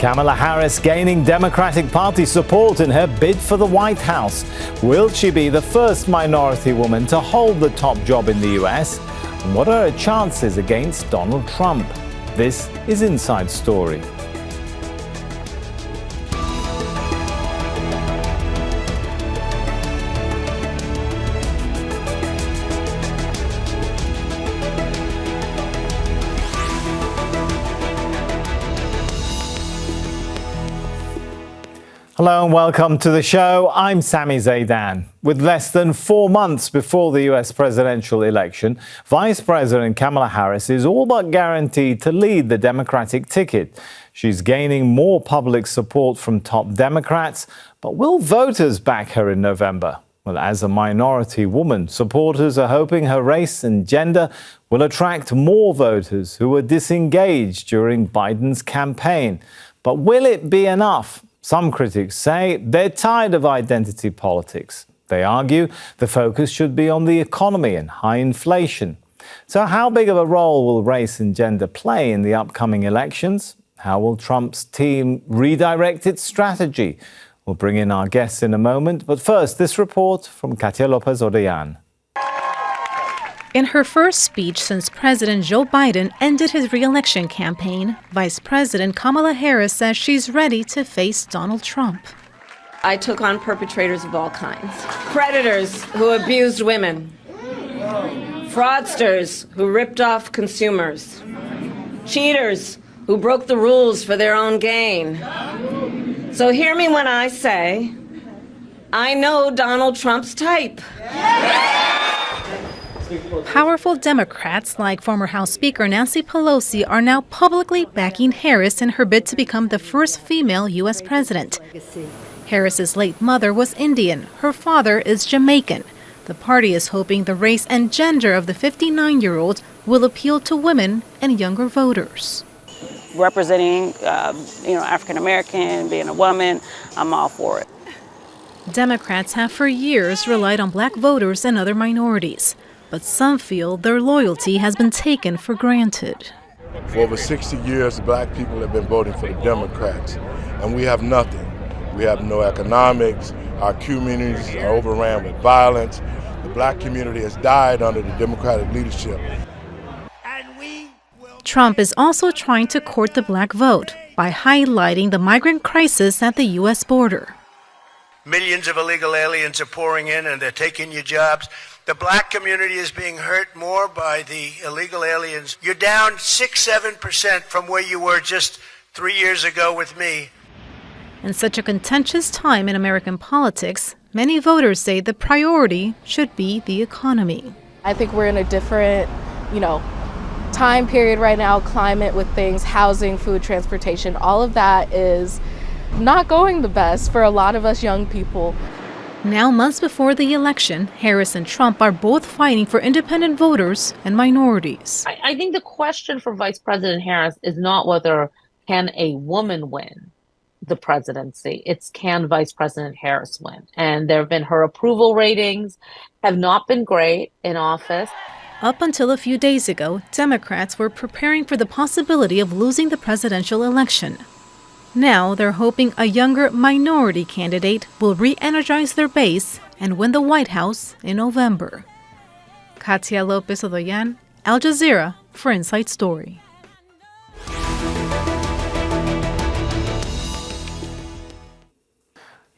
Kamala Harris gaining Democratic Party support in her bid for the White House. Will she be the first minority woman to hold the top job in the US? And what are her chances against Donald Trump? This is Inside Story. Hello and welcome to the show. I'm Sami Zeidan. With less than 4 months before the US presidential election, Vice President Kamala Harris is all but guaranteed to lead the Democratic ticket. She's gaining more public support from top Democrats, but will voters back her in November? Well, as a minority woman, supporters are hoping her race and gender will attract more voters who were disengaged during Biden's campaign. But will it be enough? Some critics say they're tired of identity politics. They argue the focus should be on the economy and high inflation. So how big of a role will race and gender play in the upcoming elections? How will Trump's team redirect its strategy? We'll bring in our guests in a moment. But first, this report from Katia Lopez-Odeyan. In her first speech since President Joe Biden ended his re-election campaign, Vice President Kamala Harris says she's ready to face Donald Trump. I took on perpetrators of all kinds. Predators who abused women. Fraudsters who ripped off consumers. Cheaters who broke the rules for their own gain. So hear me when I say, I know Donald Trump's type. Powerful Democrats like former House Speaker Nancy Pelosi are now publicly backing Harris in her bid to become the first female U.S. president. Harris's late mother was Indian. Her father is Jamaican. The party is hoping the race and gender of the 59-year-old will appeal to women and younger voters. Representing, African American, being a woman, I'm all for it. Democrats have for years relied on black voters and other minorities. But some feel their loyalty has been taken for granted. For over 60 years, black people have been voting for the Democrats, and we have nothing. We have no economics. Our communities are overran with violence. The black community has died under the Democratic leadership. Trump is also trying to court the black vote by highlighting the migrant crisis at the U.S. border. Millions of illegal aliens are pouring in and they're taking your jobs. The black community is being hurt more by the illegal aliens. You're down 6-7% from where you were just 3 years ago with me. In such a contentious time in American politics, many voters say the priority should be the economy. I think we're in a different, time period right now, climate with things, housing, food, transportation. All of that is not going the best for a lot of us young people. Now, months before the election, Harris and Trump are both fighting for independent voters and minorities. I think the question for Vice President Harris is not whether can a woman win the presidency. It's can Vice President Harris win. And there have been her approval ratings have not been great in office. Up until a few days ago, Democrats were preparing for the possibility of losing the presidential election. Now they're hoping a younger minority candidate will re-energize their base and win the White House in November. Katia Lopez-Odeyan, Al Jazeera for Inside Story.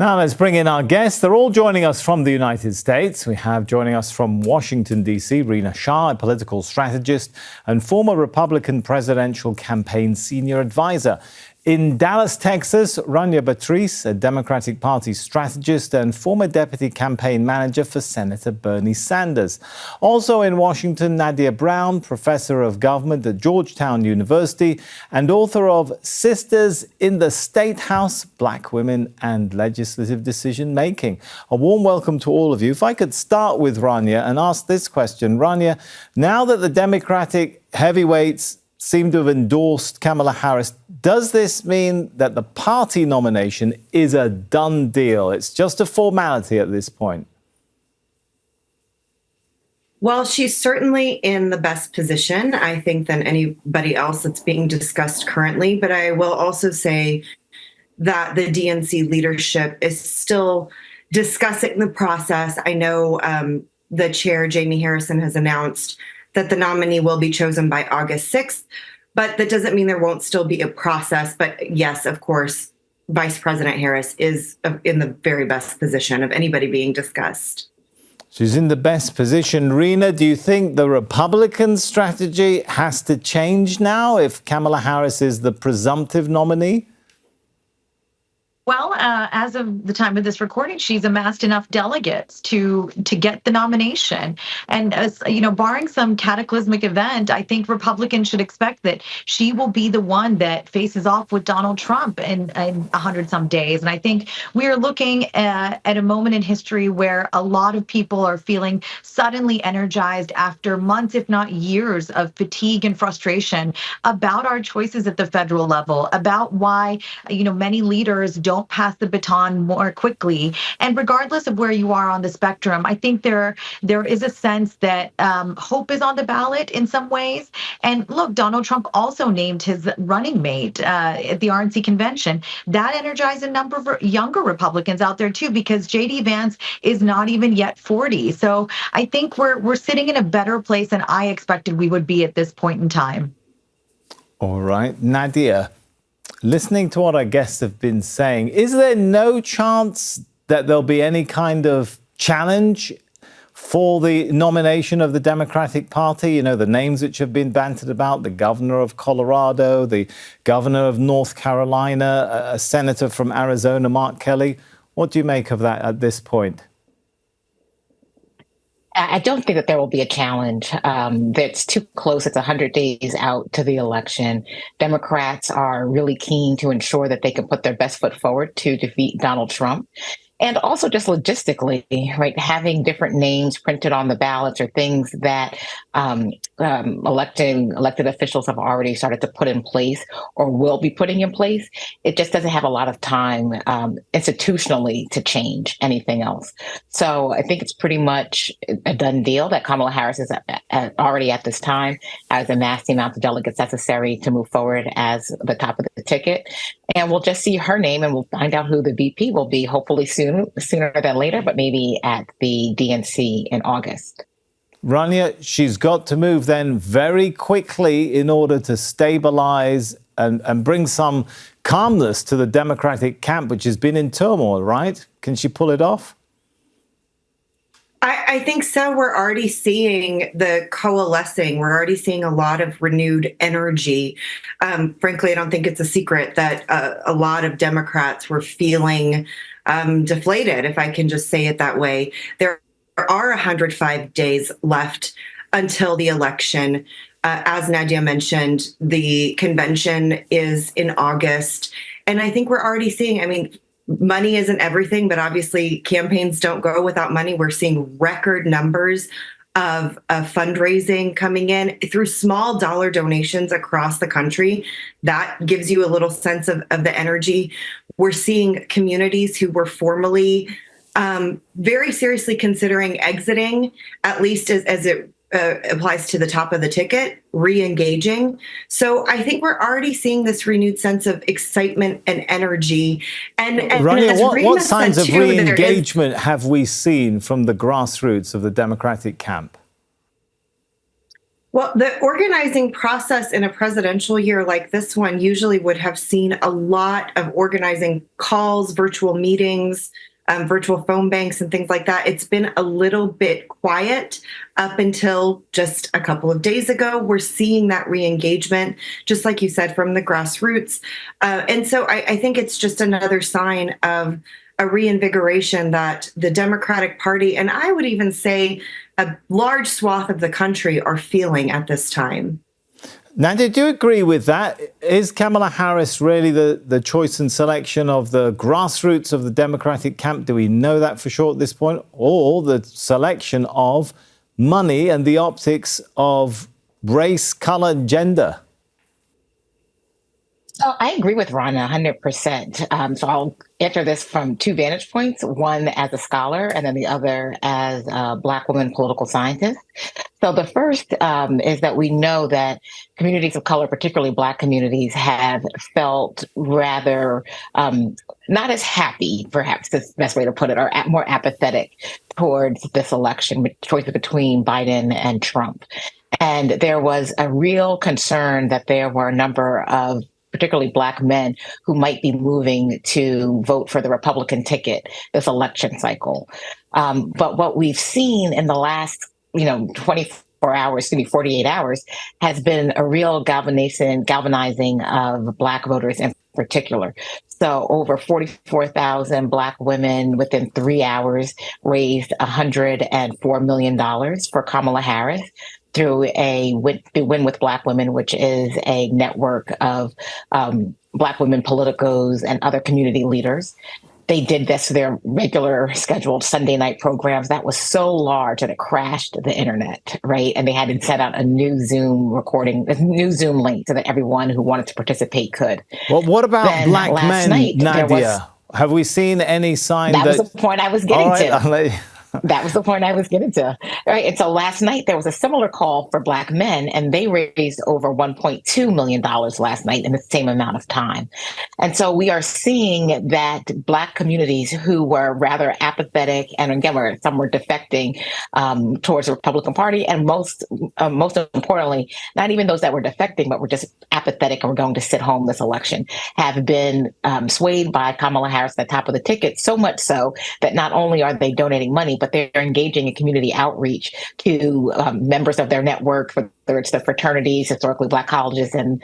Now let's bring in our guests. They're all joining us from the United States. We have joining us from Washington, D.C., Rina, Shah, a political strategist and former Republican presidential campaign senior advisor. In Dallas, Texas, Rania Batrice, a Democratic Party strategist and former deputy campaign manager for Senator Bernie Sanders. Also in Washington, Nadia Brown, professor of government at Georgetown University and author of Sisters in the Statehouse, Black Women and Legislative Decision Making. A warm welcome to all of you. If I could start with Rania and ask this question. Rania, now that the Democratic heavyweights seem to have endorsed Kamala Harris, does this mean that the party nomination is a done deal? It's just a formality at this point. Well, she's certainly in the best position, I think, than anybody else that's being discussed currently. But I will also say that the DNC leadership is still discussing the process. I know the chair, Jamie Harrison, has announced that the nominee will be chosen by August 6th, but that doesn't mean there won't still be a process. But yes, of course, Vice President Harris is in the very best position of anybody being discussed. She's in the best position. Rina, do you think the Republican strategy has to change now if Kamala Harris is the presumptive nominee? Well, as of the time of this recording, she's amassed enough delegates to get the nomination. And as you know, barring some cataclysmic event, I think Republicans should expect that she will be the one that faces off with Donald Trump in 100-some days. And I think we are looking at a moment in history where a lot of people are feeling suddenly energized after months, if not years, of fatigue and frustration about our choices at the federal level, about why many leaders don't pass the baton more quickly. And regardless of where you are on the spectrum, I think there is a sense that hope is on the ballot in some ways. And look, Donald Trump also named his running mate at the RNC convention. That energized a number of younger Republicans out there too, because J.D. Vance is not even yet 40. So I think we're sitting in a better place than I expected we would be at this point in time. All right, Nadia. Listening to what our guests have been saying, is there no chance that there'll be any kind of challenge for the nomination of the Democratic Party? You know, the names which have been bantered about, the governor of Colorado, the governor of North Carolina, a senator from Arizona, Mark Kelly. What do you make of that at this point? I don't think that there will be a challenge. That's too close. It's 100 days out to the election. Democrats are really keen to ensure that they can put their best foot forward to defeat Donald Trump. And also just logistically, right, having different names printed on the ballots are things that elected officials have already started to put in place or will be putting in place. It just doesn't have a lot of time institutionally to change anything else. So I think it's pretty much a done deal that Kamala Harris is already at this time has amassed the amount of delegates necessary to move forward as the top of the ticket. And we'll just see her name and we'll find out who the VP will be, hopefully sooner than later, but maybe at the DNC in August. Rania, she's got to move then very quickly in order to stabilize and bring some calmness to the Democratic camp, which has been in turmoil, right? Can she pull it off? I think so. We're already seeing the coalescing. We're already seeing a lot of renewed energy. Frankly, I don't think it's a secret that a lot of Democrats were feeling deflated, if I can just say it that way. There are 105 days left until the election. As Nadia mentioned, the convention is in August. And I think we're already seeing, money isn't everything, but obviously campaigns don't go without money. We're seeing record numbers of fundraising coming in through small dollar donations across the country. That gives you a little sense of the energy. We're seeing communities who were formerly very seriously considering exiting, at least as it applies to the top of the ticket, re-engaging. So I think we're already seeing this renewed sense of excitement and energy. And Rania, what signs of re-engagement have we seen from the grassroots of the Democratic camp? Well, the organizing process in a presidential year like this one usually would have seen a lot of organizing calls, virtual meetings, virtual phone banks and things like that. It's been a little bit quiet up until just a couple of days ago. We're seeing that re-engagement, just like you said, from the grassroots. And so I think it's just another sign of a reinvigoration that the Democratic Party, and I would even say a large swath of the country, are feeling at this time. Nadia, do you agree with that? Is Kamala Harris really the choice and selection of the grassroots of the Democratic camp? Do we know that for sure at this point? Or the selection of money and the optics of race, color, gender? So I agree with Rana 100%. So I'll answer this from two vantage points, one as a scholar and then the other as a Black woman political scientist. So the first is that we know that communities of color, particularly Black communities, have felt rather not as happy, perhaps is the best way to put it, or more apathetic towards this election, choice between Biden and Trump. And there was a real concern that there were a number of particularly Black men who might be moving to vote for the Republican ticket this election cycle. But what we've seen in the last 24 hours, 48 hours, has been a real galvanizing of Black voters in particular. So over 44,000 Black women within 3 hours raised $104 million for Kamala Harris through Win with Black Women, which is a network of Black women politicos and other community leaders. They did this for their regular scheduled Sunday night programs. That was so large that it crashed the internet, right? And they had to set out a new Zoom link so that everyone who wanted to participate could. Well, what about then Black men, Nadia? Have we seen any sign that... That was the point I was getting to. That was the point I was getting to. Right. And so last night there was a similar call for Black men, and they raised over $1.2 million last night in the same amount of time. And so we are seeing that Black communities who were rather apathetic, and again, some were defecting towards the Republican Party, and most importantly, not even those that were defecting, but were just apathetic and were going to sit home this election, have been swayed by Kamala Harris at the top of the ticket, so much so that not only are they donating money, but they're engaging in community outreach to members of their network, whether it's the fraternities, historically Black colleges and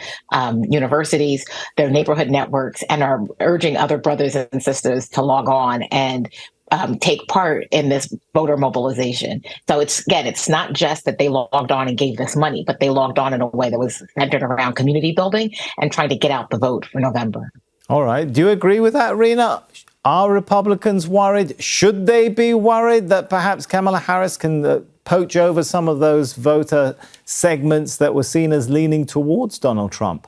universities, their neighborhood networks, and are urging other brothers and sisters to log on and take part in this voter mobilization. So it's not just that they logged on and gave this money, but they logged on in a way that was centered around community building and trying to get out the vote for November. All right. Do you agree with that, Rina? Are Republicans worried? Should they be worried that perhaps Kamala Harris can poach over some of those voter segments that were seen as leaning towards Donald Trump?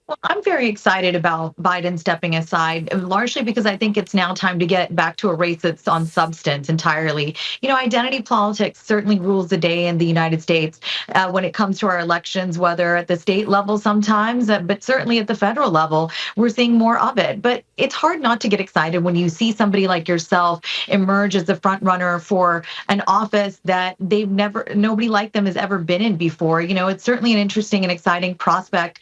Well, I'm very excited about Biden stepping aside, largely because I think it's now time to get back to a race that's on substance entirely. Identity politics certainly rules the day in the United States when it comes to our elections, whether at the state level sometimes, but certainly at the federal level, we're seeing more of it. But it's hard not to get excited when you see somebody like yourself emerge as the front runner for an office that nobody like them has ever been in before. It's certainly an interesting and exciting prospect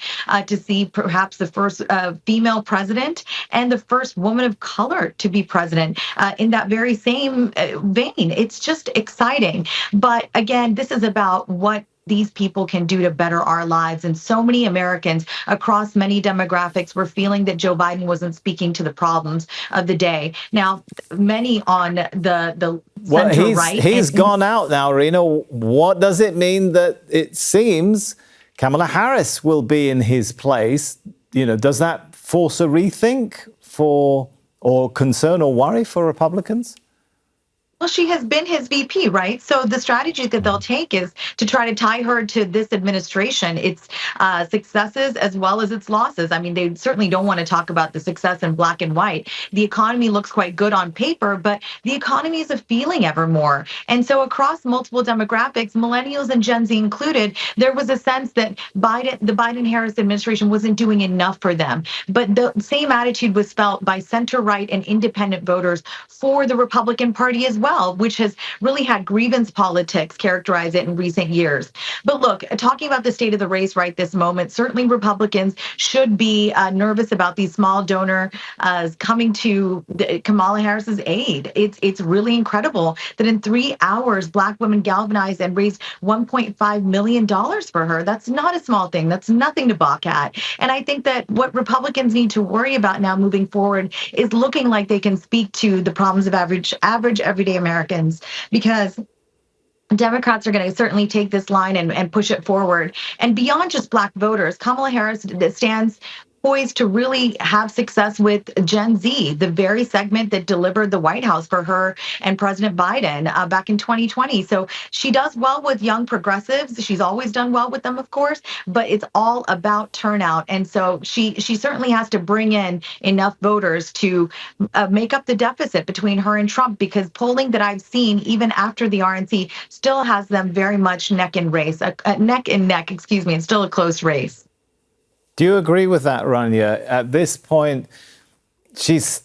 to see perhaps the first female president and the first woman of color to be president in that very same vein. It's just exciting. But again, this is about what these people can do to better our lives. And so many Americans across many demographics were feeling that Joe Biden wasn't speaking to the problems of the day. Now, many on the center right. He's gone out now, Rina. What does it mean that it seems Kamala Harris will be in his place? Does that force a rethink or concern or worry for Republicans? Well, she has been his VP, right? So the strategy that they'll take is to try to tie her to this administration, its successes as well as its losses. I mean, they certainly don't want to talk about the success in black and white. The economy looks quite good on paper, but the economy is a feeling ever more. And so across multiple demographics, millennials and Gen Z included, there was a sense that the Biden-Harris administration wasn't doing enough for them. But the same attitude was felt by center-right and independent voters for the Republican Party as well, which has really had grievance politics characterize it in recent years. But look, talking about the state of the race right this moment, certainly Republicans should be nervous about these small donors coming to Kamala Harris's aid. It's really incredible that in 3 hours, Black women galvanized and raised $1.5 million for her. That's not a small thing. That's nothing to balk at. And I think that what Republicans need to worry about now moving forward is looking like they can speak to the problems of average everyday Americans, because Democrats are going to certainly take this line and push it forward. And beyond just Black voters, Kamala Harris stands poised to really have success with Gen Z, the very segment that delivered the White House for her and President Biden back in 2020. So she does well with young progressives. She's always done well with them, of course, but it's all about turnout. And so she certainly has to bring in enough voters to make up the deficit between her and Trump, because polling that I've seen, even after the RNC, still has them very much neck and neck, excuse me, and still a close race. Do you agree with that, Rania? At this point, she's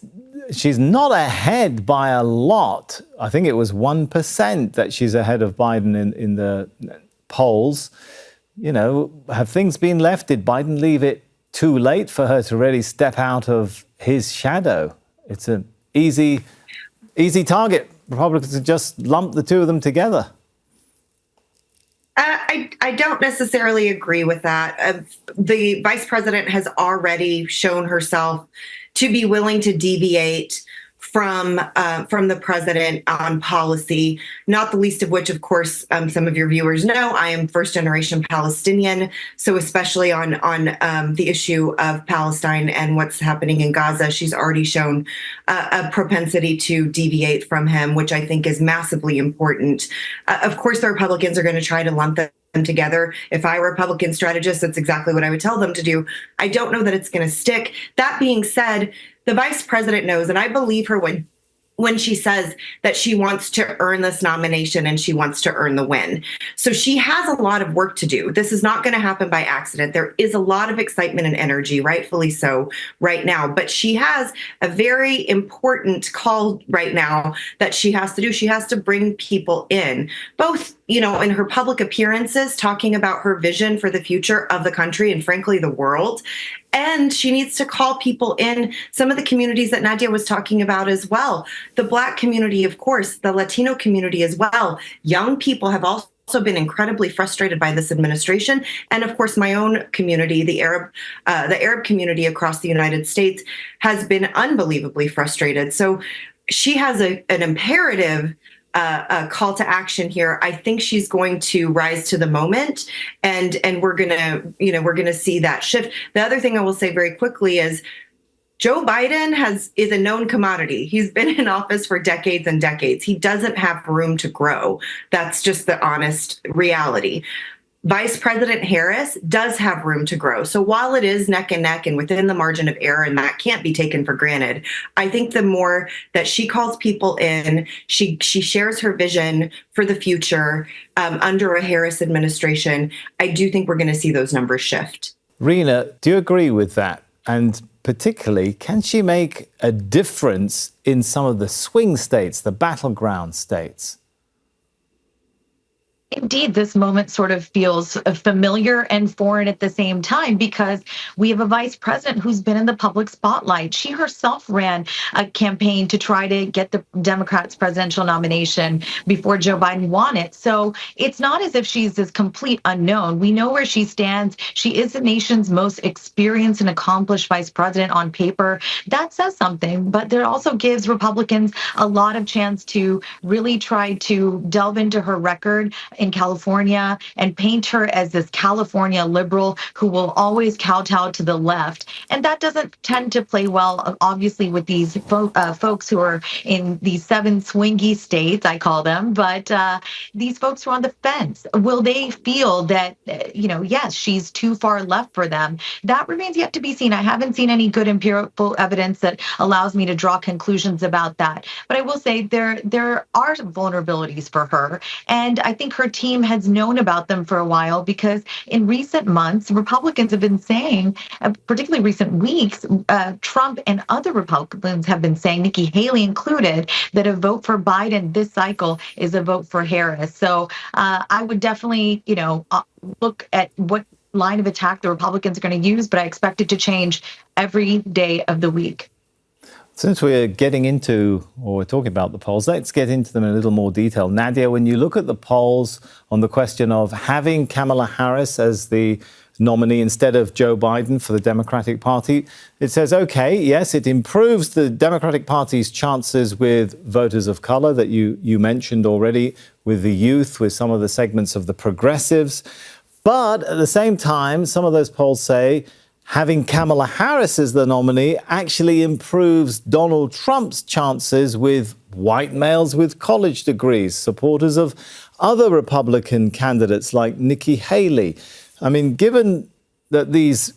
not ahead by a lot. I think it was 1% that she's ahead of Biden in the polls. You know, have things been left? Did Biden leave it too late for her to really step out of his shadow? It's an easy target. Republicans just lump the two of them together. I don't necessarily agree with that. The vice president has already shown herself to be willing to deviate from the president on policy, not the least of which, of course, some of your viewers know I am first-generation Palestinian. So especially on the issue of Palestine and what's happening in Gaza, she's already shown a propensity to deviate from him, which I think is massively important. Of course, the Republicans are going to try to lump them together. If I were a Republican strategist, that's exactly what I would tell them to do. I don't know that it's going to stick. That being said, the vice president knows, and I believe her when she says that she wants to earn this nomination and she wants to earn the win. So she has a lot of work to do. This is not going to happen by accident. There is a lot of excitement and energy, rightfully so, right now. But she has a very important call right now that she has to do. She has to bring people in, both, you know, in her public appearances, talking about her vision for the future of the country and, frankly, the world. And she needs to call people in, some of the communities that Nadia was talking about as well. The Black community, of course, the Latino community as well. Young people have also been incredibly frustrated by this administration. And of course, my own community, the Arab community across the United States, has been unbelievably frustrated. So she has an imperative a call to action here. I think she's going to rise to the moment, and we're gonna see that shift. The other thing I will say very quickly is Joe Biden is a known commodity. He's been in office for decades and decades. He doesn't have room to grow. That's just the honest reality. Vice President Harris does have room to grow. So while it is neck and neck and within the margin of error, and that can't be taken for granted, I think the more that she calls people in, she shares her vision for the future under a Harris administration, I do think we're going to see those numbers shift. Rina, do you agree with that? And particularly, can she make a difference in some of the swing states, the battleground states? Indeed, this moment sort of feels familiar and foreign at the same time, because we have a vice president who's been in the public spotlight. She herself ran a campaign to try to get the Democrats' presidential nomination before Joe Biden won it. So it's not as if she's this complete unknown. We know where she stands. She is the nation's most experienced and accomplished vice president on paper. That says something, but there also gives Republicans a lot of chance to really try to delve into her record in California and paint her as this California liberal who will always kowtow to the left. And that doesn't tend to play well, obviously, with these folks who are in these 7 swingy states, I call them, but these folks who are on the fence. Will they feel that, yes, she's too far left for them? That remains yet to be seen. I haven't seen any good empirical evidence that allows me to draw conclusions about that. But I will say there are vulnerabilities for her. And I think her team has known about them for a while, because in recent months, Republicans have been saying, particularly recent weeks, Trump and other Republicans have been saying, Nikki Haley included, that a vote for Biden this cycle is a vote for Harris. So I would definitely, look at what line of attack the Republicans are going to use, but I expect it to change every day of the week. Since we're getting into, or we're talking about the polls, let's get into them in a little more detail. Nadia, when you look at the polls on the question of having Kamala Harris as the nominee instead of Joe Biden for the Democratic Party, it says, okay, yes, it improves the Democratic Party's chances with voters of color that you mentioned already, with the youth, with some of the segments of the progressives. But at the same time, some of those polls say having Kamala Harris as the nominee actually improves Donald Trump's chances with white males with college degrees, supporters of other Republican candidates like Nikki Haley. I mean, given that these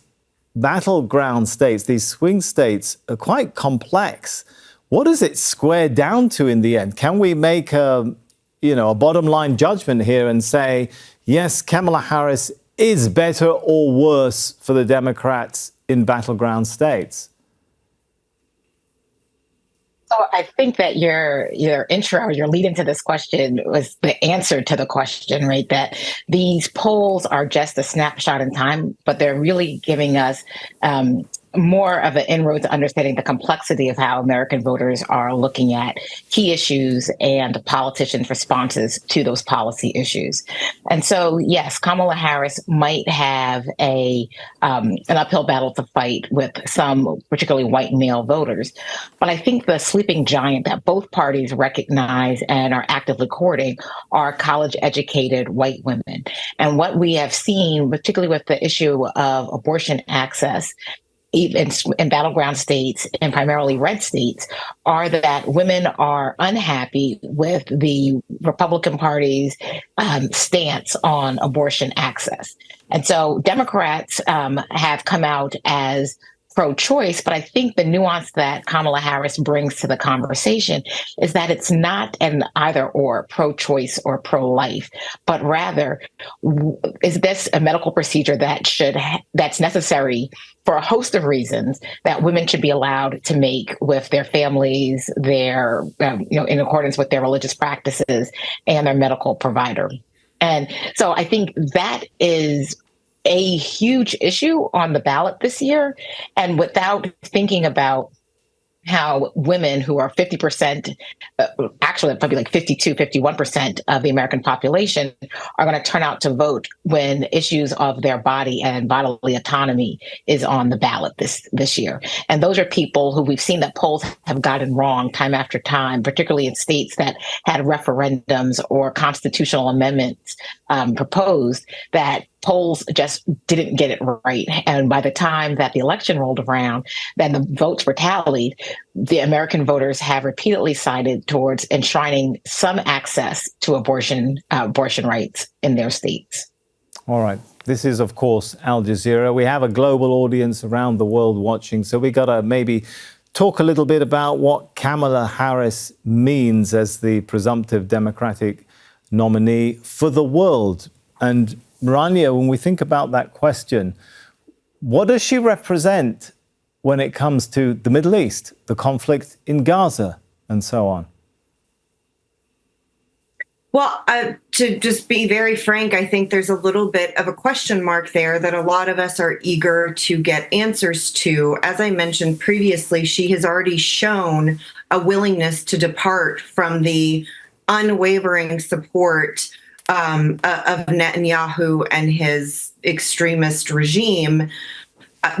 battleground states, these swing states, are quite complex, what does it square down to in the end? Can we make a bottom line judgment here and say, yes, Kamala Harris is better or worse for the Democrats in battleground states? So I think that your intro, your lead into this question was the answer to the question, right? That these polls are just a snapshot in time, but they're really giving us more of an inroad to understanding the complexity of how American voters are looking at key issues and politicians' responses to those policy issues. And so, yes, Kamala Harris might have an uphill battle to fight with some particularly white male voters. But I think the sleeping giant that both parties recognize and are actively courting are college-educated white women. And what we have seen, particularly with the issue of abortion access, even in battleground states and primarily red states, are that women are unhappy with the Republican Party's stance on abortion access. And so Democrats have come out as pro-choice, but I think the nuance that Kamala Harris brings to the conversation is that it's not an either or, pro-choice or pro-life, but rather, is this a medical procedure that's necessary for a host of reasons that women should be allowed to make with their families, their in accordance with their religious practices and their medical provider. And so I think that is a huge issue on the ballot this year. And without thinking about how women who are 50%, actually probably like 52, 51% of the American population are going to turn out to vote when issues of their body and bodily autonomy is on the ballot this year. And those are people who we've seen that polls have gotten wrong time after time, particularly in states that had referendums or constitutional amendments proposed, that polls just didn't get it right. And by the time that the election rolled around, then the votes were tallied, the American voters have repeatedly sided towards enshrining some access to abortion rights in their states. All right. This is, of course, Al Jazeera. We have a global audience around the world watching, so we got to maybe talk a little bit about what Kamala Harris means as the presumptive Democratic nominee for the world. And Rania, when we think about that question, what does she represent when it comes to the Middle East, the conflict in Gaza, and so on? Well, to just be very frank, I think there's a little bit of a question mark there that a lot of us are eager to get answers to. As I mentioned previously, she has already shown a willingness to depart from the unwavering support of Netanyahu and his extremist regime.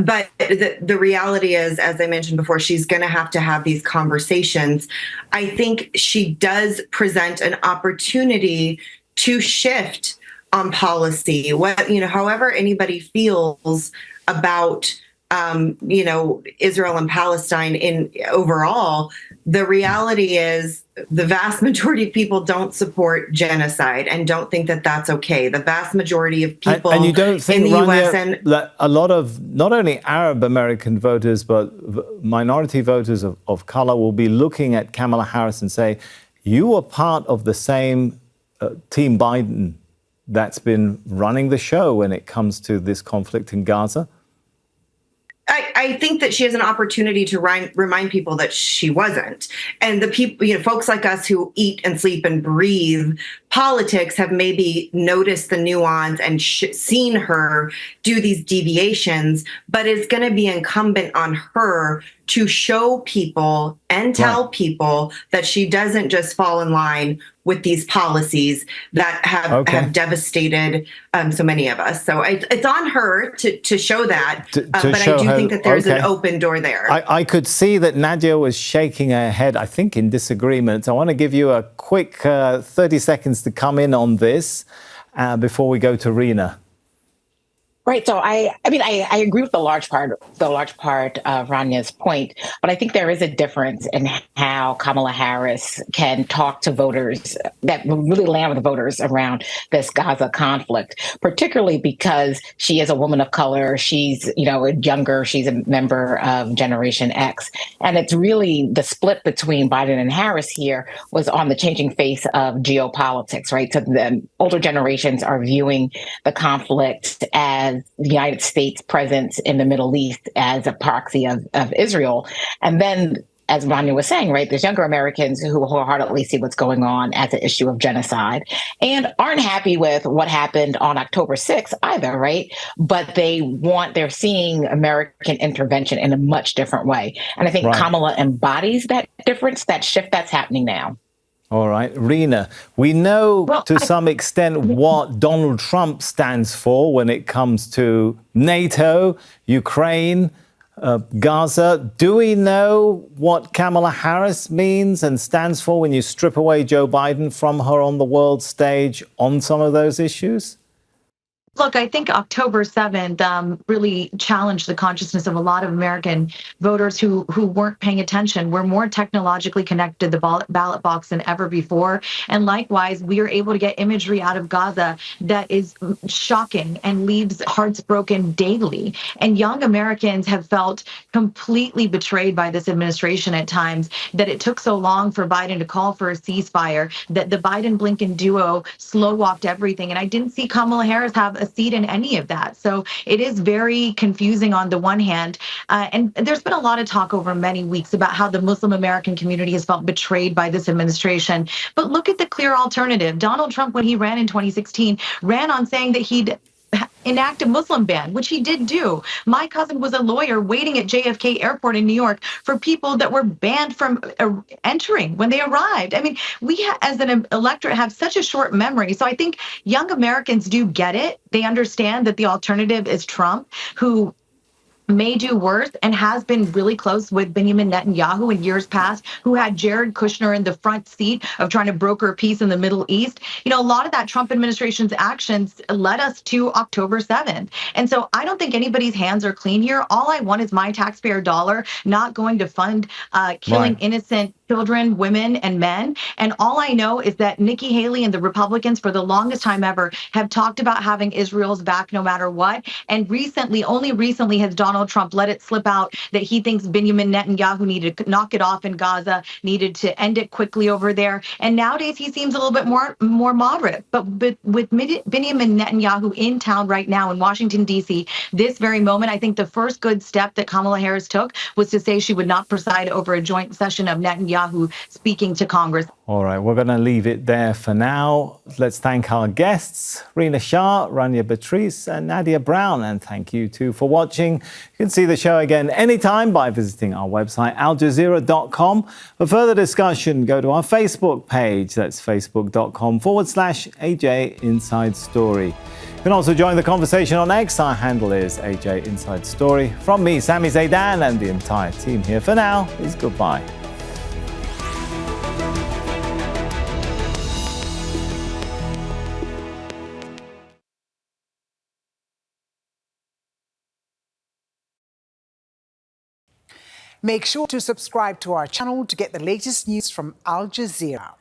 But the reality is, as I mentioned before, she's going to have these conversations. I think she does present an opportunity to shift on policy. However anybody feels about Israel and Palestine in overall, the reality is the vast majority of people don't support genocide and don't think that that's okay. The vast majority of people and you don't think, in the Rania, U.S. and that a lot of not only Arab American voters, but minority voters of color will be looking at Kamala Harris and say, you are part of the same Team Biden that's been running the show when it comes to this conflict in Gaza? I think that she has an opportunity to remind people that she wasn't. And the people, folks like us who eat and sleep and breathe politics have maybe noticed the nuance and seen her do these deviations, but it's going to be incumbent on her to show people and tell people that she doesn't just fall in line with these policies that have devastated so many of us. So it's on her to show that. But I do think that there's an open door there. I could see that Nadia was shaking her head, I think, in disagreement. I want to give you a quick 30 seconds to come in on this before we go to Rina. Right. So I agree with the large part of Rania's point, but I think there is a difference in how Kamala Harris can talk to voters that really land with voters around this Gaza conflict, particularly because she is a woman of color. She's, younger. She's a member of Generation X. And it's really the split between Biden and Harris here was on the changing face of geopolitics, right? So the older generations are viewing the conflict as the United States presence in the Middle East as a proxy of Israel. And then, as Rania was saying, right, there's younger Americans who wholeheartedly see what's going on as an issue of genocide and aren't happy with what happened on October 6th either, right? But they're seeing American intervention in a much different way. And I think Kamala embodies that difference, that shift that's happening now. All right, Rina, we know to some extent what Donald Trump stands for when it comes to NATO, Ukraine, Gaza. Do we know what Kamala Harris means and stands for when you strip away Joe Biden from her on the world stage on some of those issues? Look, I think October 7th really challenged the consciousness of a lot of American voters who weren't paying attention. We're more technologically connected to the ballot box than ever before. And likewise, we are able to get imagery out of Gaza that is shocking and leaves hearts broken daily. And young Americans have felt completely betrayed by this administration at times, that it took so long for Biden to call for a ceasefire, that the Biden-Blinken duo slow-walked everything. And I didn't see Kamala Harris have a seat in any of that. So it is very confusing on the one hand. And there's been a lot of talk over many weeks about how the Muslim American community has felt betrayed by this administration. But look at the clear alternative. Donald Trump, when he ran in 2016, ran on saying that he'd enact a Muslim ban, which he did do. My cousin was a lawyer waiting at JFK Airport in New York for people that were banned from entering when they arrived. I mean, we as an electorate have such a short memory. So I think young Americans do get it. They understand that the alternative is Trump, who may do worse and has been really close with Benjamin Netanyahu in years past, who had Jared Kushner in the front seat of trying to broker peace in the Middle East. A lot of that Trump administration's actions led us to October 7th. And so I don't think anybody's hands are clean here. All I want is my taxpayer dollar not going to fund killing innocent children, women, and men. And all I know is that Nikki Haley and the Republicans, for the longest time ever, have talked about having Israel's back no matter what. And only recently has Donald Trump let it slip out that he thinks Benjamin Netanyahu needed to knock it off in Gaza, needed to end it quickly over there. And nowadays he seems a little bit more moderate. But with Benjamin Netanyahu in town right now in Washington, D.C., this very moment, I think the first good step that Kamala Harris took was to say she would not preside over a joint session of Netanyahu speaking to Congress. All right, we're going to leave it there for now. Let's thank our guests, Rina Shah, Rania Batrice, and Nadia Brown. And thank you too for watching. You can see the show again anytime by visiting our website, aljazeera.com. For further discussion, go to our Facebook page. That's facebook.com/AJ Inside Story. You can also join the conversation on X. Our handle is AJ Inside Story. From me, Sami Zeidan, and the entire team here for now is goodbye. Make sure to subscribe to our channel to get the latest news from Al Jazeera.